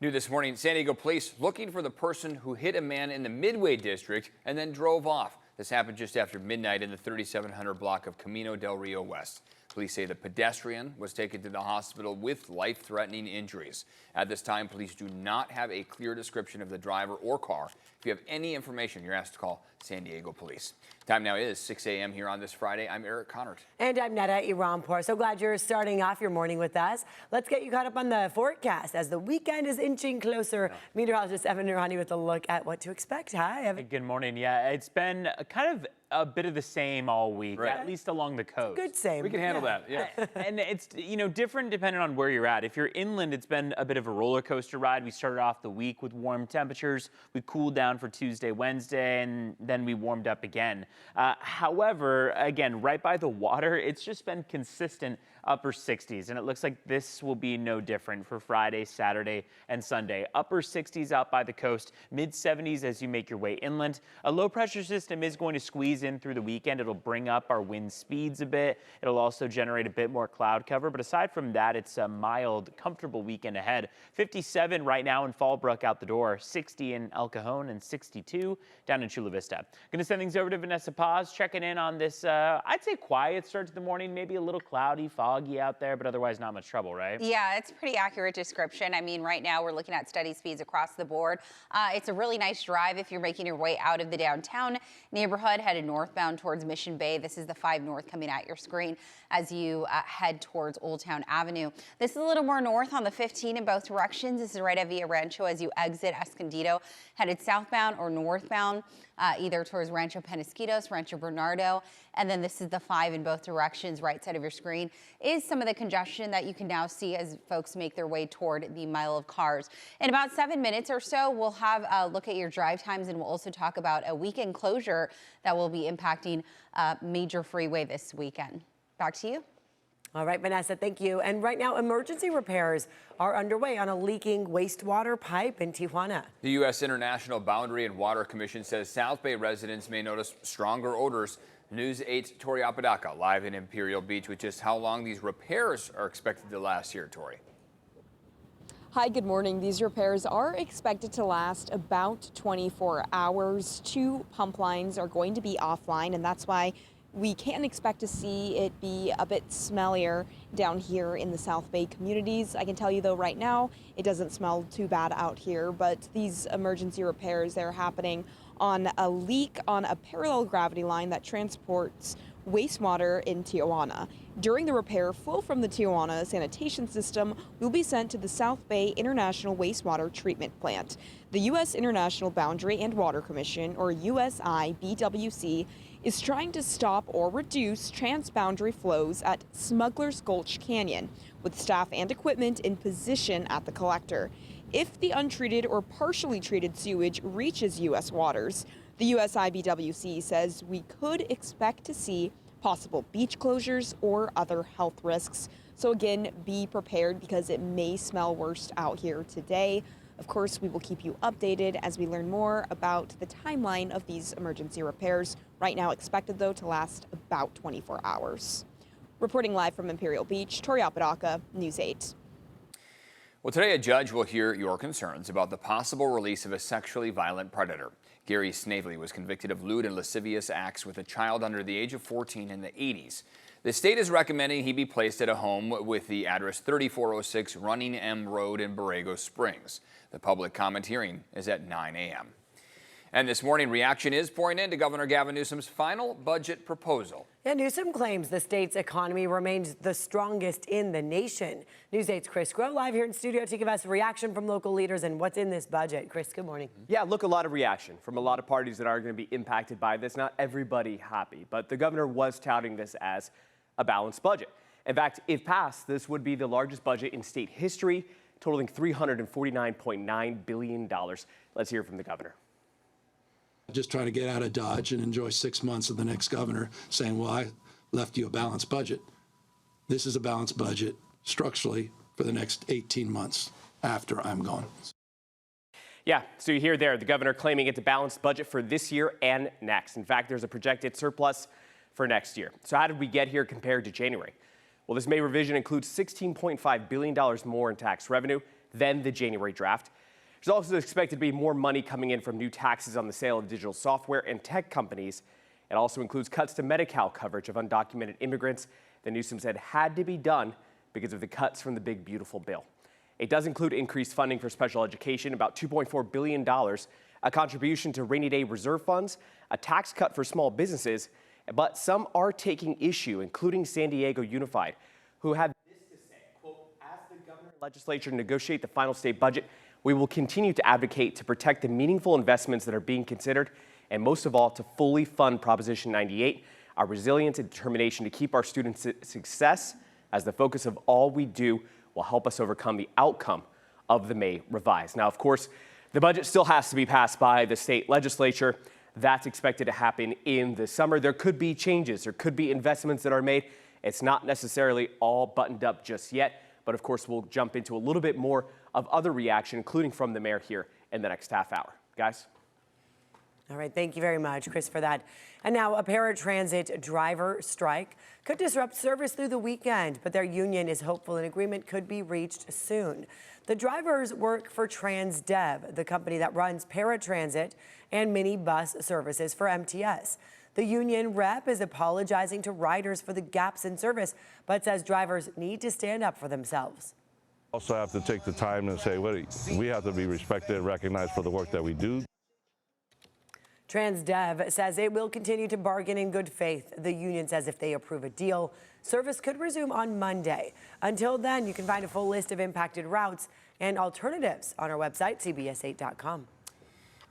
New this morning, San Diego police looking for the person who hit a man in the Midway district and then drove off. This happened just after midnight in the 3700 block of Camino del Rio West. Police say the pedestrian was taken to the hospital with life-threatening injuries. At this time, police do not have a clear description of the driver or car. If you have any information, you're asked to call San Diego Police. Time now is 6 a.m. here on this Friday. I'm Eric Connert. And I'm Netta Irampour. So glad you're starting off your morning with us. Let's get you caught up on the forecast as the weekend is inching closer. Meteorologist Evan Nurhani with a look at what to expect. Hi, Evan. Good morning. Yeah, it's been kind of a bit of the same all week, at least along the coast. Good same. We can handle that, yeah. And it's, different depending on where you're at. If you're inland, it's been a bit of a roller coaster ride. We started off the week with warm temperatures. We cooled down for Tuesday, Wednesday, and then we warmed up again. However, again, right by the water, it's just been consistent upper 60s, and it looks like this will be no different for Friday, Saturday, and Sunday. Upper 60s out by the coast, mid 70s as you make your way inland. A low pressure system is going to squeeze in through the weekend. It'll bring up our wind speeds a bit. It'll also generate a bit more cloud cover, but aside from that, it's a mild, comfortable weekend ahead. 57 right now in Fallbrook out the door, 60 in El Cajon, and 62 down in Chula Vista. Going to send things over to Vanessa Paz, checking in on this, I'd say quiet start to the morning, maybe a little cloudy, foggy out there, but otherwise not much trouble, right? Yeah, it's a pretty accurate description. I mean, right now we're looking at steady speeds across the board. It's a really nice drive if you're making your way out of the downtown neighborhood, headed northbound towards Mission Bay. This is the 5 North coming at your screen as you head towards Old Town Avenue. This is a little more north on the 15 in both directions. This is right at Villa Rancho as you exit Escondido, headed southbound or northbound, either towards Rancho Penasquitos, Rancho Bernardo, and then this is the 5 in both directions, right side of your screen, is some of the congestion that you can now see as folks make their way toward the mile of cars. In about 7 minutes or so, we'll have a look at your drive times, and we'll also talk about a weekend closure that will be impacting a major freeway this weekend. Back to you. All right, Vanessa, thank you. And right now, emergency repairs are underway on a leaking wastewater pipe in Tijuana. The U.S. International Boundary and Water Commission says South Bay residents may notice stronger odors. News 8's Tori Apodaca live in Imperial Beach with just how long these repairs are expected to last here, Tori. Hi, good morning. These repairs are expected to last about 24 hours. 2 pump lines are going to be offline, and that's why we can expect to see it be a bit smellier down here in the South Bay communities. I can tell you though right now it doesn't smell too bad out here, but these emergency repairs, they're happening on a leak on a parallel gravity line that transports wastewater in Tijuana. During the repair, flow from the Tijuana sanitation system will be sent to the South Bay International Wastewater Treatment Plant. The U.S. International Boundary and Water Commission, or USIBWC, is trying to stop or reduce transboundary flows at Smuggler's Gulch Canyon, with staff and equipment in position at the collector. If the untreated or partially treated sewage reaches U.S. waters, the USIBWC says we could expect to see possible beach closures or other health risks. So again, be prepared because it may smell worse out here today. Of course, we will keep you updated as we learn more about the timeline of these emergency repairs. Right now expected, though, to last about 24 hours. Reporting live from Imperial Beach, Tori Apodaca, News 8. Well, today a judge will hear your concerns about the possible release of a sexually violent predator. Gary Snavely was convicted of lewd and lascivious acts with a child under the age of 14 in the 80s. The state is recommending he be placed at a home with the address 3406 Running M Road in Borrego Springs. The public comment hearing is at 9 a.m. And this morning, reaction is pouring in to Governor Gavin Newsom's final budget proposal. Yeah, Newsom claims the state's economy remains the strongest in the nation. News 8's Chris Groh live here in studio to give us a reaction from local leaders and what's in this budget. Chris, good morning. Yeah, look, a lot of reaction from a lot of parties that are going to be impacted by this. Not everybody happy, but the governor was touting this as a balanced budget. In fact, if passed, this would be the largest budget in state history, totaling $349.9 billion. Let's hear from the governor. Just trying to get out of Dodge and enjoy 6 months of the next governor saying, well, I left you a balanced budget. This is a balanced budget structurally for the next 18 months after I'm gone. Yeah, so you hear there, the governor claiming it's a balanced budget for this year and next. In fact, there's a projected surplus for next year. So how did we get here compared to January? Well, this May revision includes $16.5 billion more in tax revenue, than the January draft. There's also expected to be more money coming in from new taxes on the sale of digital software and tech companies. It also includes cuts to Medi-Cal coverage of undocumented immigrants that Newsom said had to be done because of the cuts from the big, beautiful bill. It does include increased funding for special education, about $2.4 billion, a contribution to rainy day reserve funds, a tax cut for small businesses, but some are taking issue, including San Diego Unified, who had this to say, quote, as the governor and legislature negotiate the final state budget, we will continue to advocate to protect the meaningful investments that are being considered, and most of all, to fully fund Proposition 98, our resilience and determination to keep our students' success as the focus of all we do will help us overcome the outcome of the May revise. Now, of course, the budget still has to be passed by the state legislature. That's expected to happen in the summer. There could be changes. There could be investments that are made. It's not necessarily all buttoned up just yet. But of course, we'll jump into a little bit more of other reaction, including from the mayor here in the next half hour. Guys? All right, thank you very much, Chris, for that. And now a paratransit driver strike could disrupt service through the weekend, but their union is hopeful an agreement could be reached soon. The drivers work for TransDev, the company that runs paratransit and mini bus services for MTS. The union rep is apologizing to riders for the gaps in service, but says drivers need to stand up for themselves. Also have to take the time and say, we have to be respected and recognized for the work that we do. TransDev says it will continue to bargain in good faith. The union says if they approve a deal, service could resume on Monday. Until then, you can find a full list of impacted routes and alternatives on our website, cbs8.com.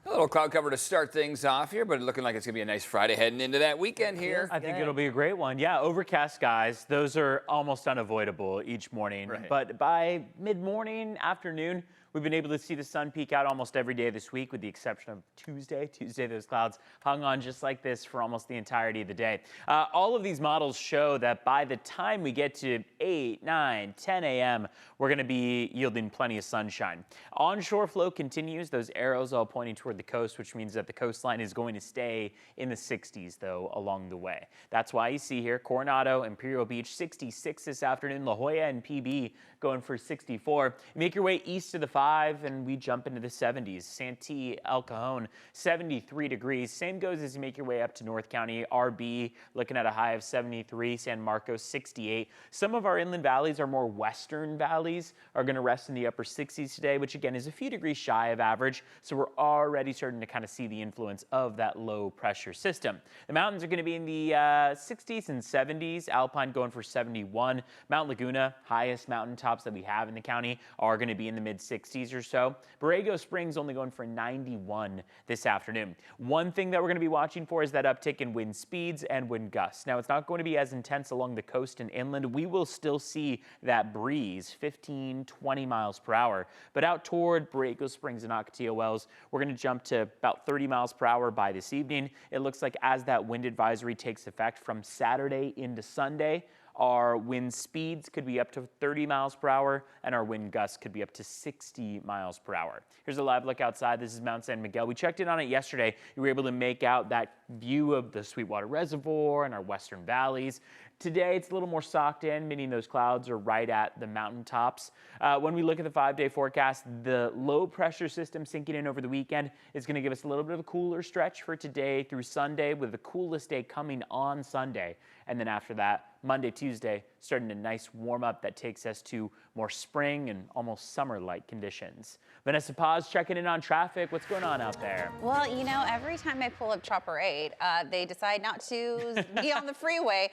A little cloud cover to start things off here, but looking like it's going to be a nice Friday heading into that weekend here. I think it'll be a great one. Yeah, overcast skies. Those are almost unavoidable each morning. Right. But by mid-morning, afternoon, we've been able to see the sun peek out almost every day this week with the exception of Tuesday. Tuesday, those clouds hung on just like this for almost the entirety of the day. All of these models show that by the time we get to 8, 9, 10 a.m., we're going to be yielding plenty of sunshine. Onshore flow continues, those arrows all pointing toward the coast, which means that the coastline is going to stay in the 60s, though, along the way. That's why you see here Coronado, Imperial Beach, 66 this afternoon, La Jolla and PB going for 64. You make your way east to the 5 and we jump into the 70s. Santee, El Cajon, 73 degrees. Same goes as you make your way up to North County. RB looking at a high of 73. San Marcos, 68. Some of our inland valleys, our more western valleys, are going to rest in the upper 60s today, which again is a few degrees shy of average. So we're already starting to kind of see the influence of that low pressure system. The mountains are going to be in the 60s and 70s. Alpine going for 71. Mount Laguna, highest mountaintops that we have in the county, are going to be in the mid 60s or so. Borrego Springs only going for 91 this afternoon. One thing that we're going to be watching for is that uptick in wind speeds and wind gusts. Now, it's not going to be as intense along the coast and inland. We will still see that breeze, 15, 20 miles per hour. But out toward Borrego Springs and Ocotillo Wells, we're going to jump to about 30 miles per hour by this evening. It looks like as that wind advisory takes effect from Saturday into Sunday, our wind speeds could be up to 30 miles per hour, and our wind gusts could be up to 60 miles per hour. Here's a live look outside. This is Mount San Miguel. We checked in on it yesterday. You were able to make out that view of the Sweetwater Reservoir and our western valleys. Today, it's a little more socked in, meaning those clouds are right at the mountaintops. When we look at the 5-day forecast, the low pressure system sinking in over the weekend is going to give us a little bit of a cooler stretch for today through Sunday, with the coolest day coming on Sunday. And then after that, Monday, Tuesday, starting a nice warm up that takes us to more spring and almost summer-like conditions. Vanessa Paz checking in on traffic. What's going on out there? Well, you know, every time I pull up Chopper 8, they decide not to be on the freeway.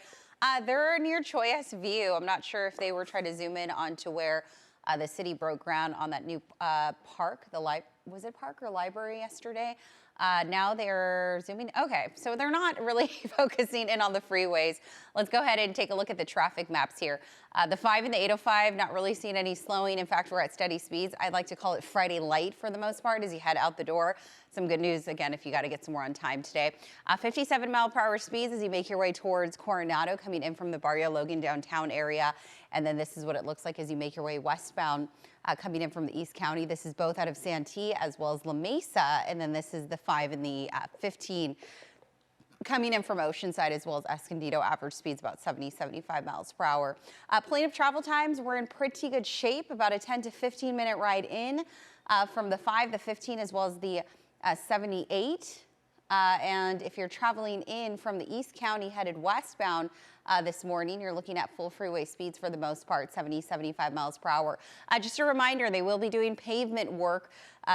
They're near Choias View. I'm not sure if they were trying to zoom in onto where the city broke ground on that new park. Was it park or library yesterday? Now they're zooming. Okay, so they're not really focusing in on the freeways. Let's go ahead and take a look at the traffic maps here. The 5 and the 805, not really seeing any slowing. In fact, we're at steady speeds. I'd like to call it Friday light for the most part as you head out the door. Some good news, again, if you got to get some more on time today. 57 mile per hour speeds as you make your way towards Coronado, coming in from the Barrio Logan downtown area. And then this is what it looks like as you make your way westbound, coming in from the East County. This is both out of Santee as well as La Mesa. And then this is the 5 and the 15. Coming in from Oceanside as well as Escondido, average speeds about 70, 75 miles per hour. Plenty of travel times. We're in pretty good shape. About a 10 to 15 minute ride in from the 5, the 15, as well as the 78. And if you're traveling in from the East County headed westbound this morning, you're looking at full freeway speeds for the most part, 70, 75 miles per hour. Just a reminder, they will be doing pavement work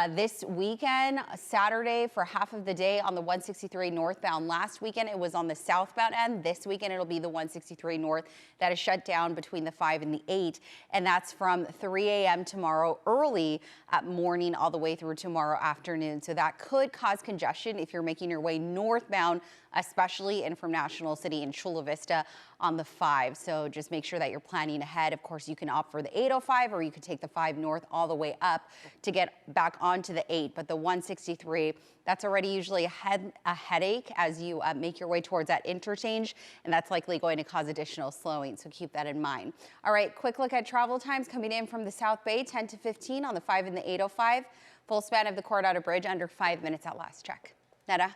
this weekend, Saturday for half of the day on the 163 northbound. Last weekend it was on the southbound end. This weekend it'll be the 163 north that is shut down between the 5 and the 8. And that's from 3 a.m. tomorrow early morning all the way through tomorrow afternoon. So that could cause congestion if you're making your way northbound, especially in from National City and Chula Vista on the 5. So just make sure that you're planning ahead. Of course, you can opt for the 805 or you could take the 5 north all the way up to get back onto the 8. But the 163, that's already usually a headache as you make your way towards that interchange, and that's likely going to cause additional slowing. So keep that in mind. All right, quick look at travel times coming in from the South Bay, 10 to 15 on the 5 and the 805. Full span of the Coronado Bridge under 5 minutes at last check. Netta.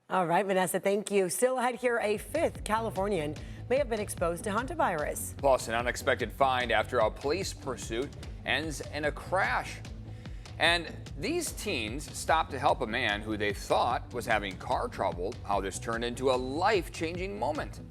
All right, Vanessa, thank you. Still ahead here, a 5th Californian may have been exposed to hantavirus. Plus, an unexpected find after a police pursuit ends in a crash. And these teens stopped to help a man who they thought was having car trouble. How this turned into a life-changing moment.